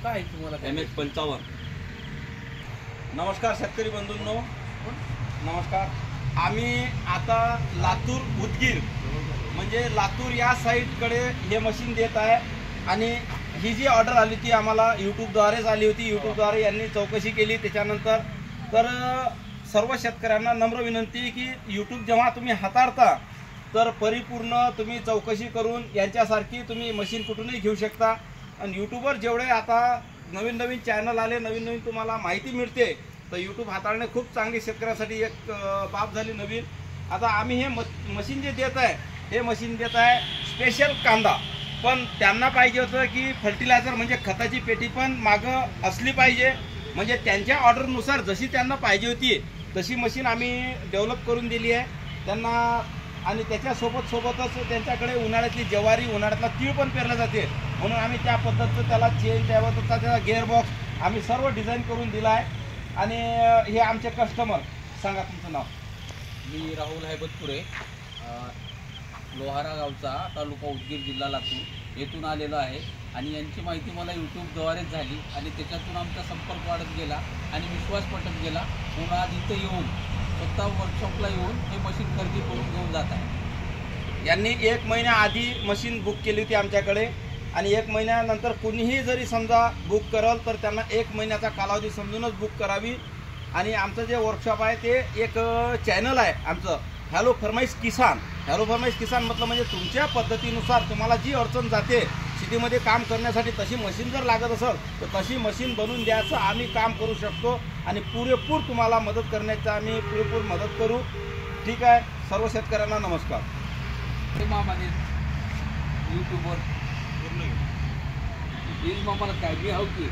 काय तुम्हाला MS55. नमस्कार शेतकरी बंधूंनो, नमस्कार. आम्ही आता लातूर उदगीर म्हणजे लातूर या साईडकडे हे मशीन देत आहे. आणि ही जी ऑर्डर आली ती आम्हाला यूट्यूबद्वारेच आली होती. यूट्यूबद्वारे यांनी चौकशी केली. त्याच्यानंतर तर सर्व शेतकऱ्यांना नम्र विनंती की यूट्यूब जेव्हा तुम्ही हाताळता तर परिपूर्ण तुम्ही चौकशी करून यांच्यासारखी तुम्ही मशीन कुठूनही घेऊ शकता. आणि यूट्यूबवर जेवढे आता नवीन नवीन चॅनल आले, नवीन नवीन तुम्हाला माहिती मिळते, तर यूट्यूब हाताळणे खूप चांगली शेतकऱ्यासाठी एक बाब झाली नवीन. आता आम्ही हे मशीन जे देत आहे, हे मशीन देत आहे स्पेशल कांदा. पण त्यांना पाहिजे होतं की फर्टिलायझर म्हणजे खताची पेटी पण मागं असली पाहिजे. म्हणजे त्यांच्या ऑर्डरनुसार जशी त्यांना पाहिजे होती तशी मशीन आम्ही डेव्हलप करून दिली आहे त्यांना. आणि त्याच्यासोबतच त्यांच्याकडे उन्हाळ्यातली ज्वारी, उन्हाळ्यातला तीळ पण पेरला जाते. म्हणून आम्ही त्या पद्धतीचं त्याला चेन, त्याबद्दलचा त्याचा गिअरबॉक्स आम्ही सर्व डिझाईन करून दिला आहे. आणि हे आमचे कस्टमर, सांगा तुमचं नाव. मी राहुल हैबतपुरे, लोहारा गावचा, तालुका उदगीर, जिल्हा लातूर येथून आलेलो आहे. आणि यांची माहिती मला यूट्यूबद्वारेच झाली आणि त्याच्यातून आमचा संपर्क वाढत गेला आणि विश्वास पटत गेला. म्हणून आज इथं येऊन स्वतः वर्कशॉपला येऊन हे मशीन खरेदी करून घेऊन जात आहे. यांनी 1 महिन्याआधी मशीन बुक केली होती आमच्याकडे. आणि 1 महिन्यानंतर कुणीही जरी समजा बुक करल तर त्यांना 1 महिन्याचा कालावधी समजूनच बुक करावी. आणि आमचं जे वर्कशॉप आहे ते एक चॅनल आहे आमचं, हॅलो फर्माईश किसान. हॅलो फर्माईश किसान म्हटलं म्हणजे तुमच्या पद्धतीनुसार तुम्हाला जी अडचण जाते शेतीमध्ये काम करण्यासाठी, तशी मशीन जर लागत असेल तर तशी मशीन बनवून द्यायचं आम्ही काम करू शकतो. आणि पुरेपूर तुम्हाला मदत करण्याचं आम्ही पुरेपूर मदत करू. ठीक आहे. सर्व शेतकऱ्यांना नमस्कार. हे मामाने यूट्यूबवर प्लीज मामाला काय मी आहो की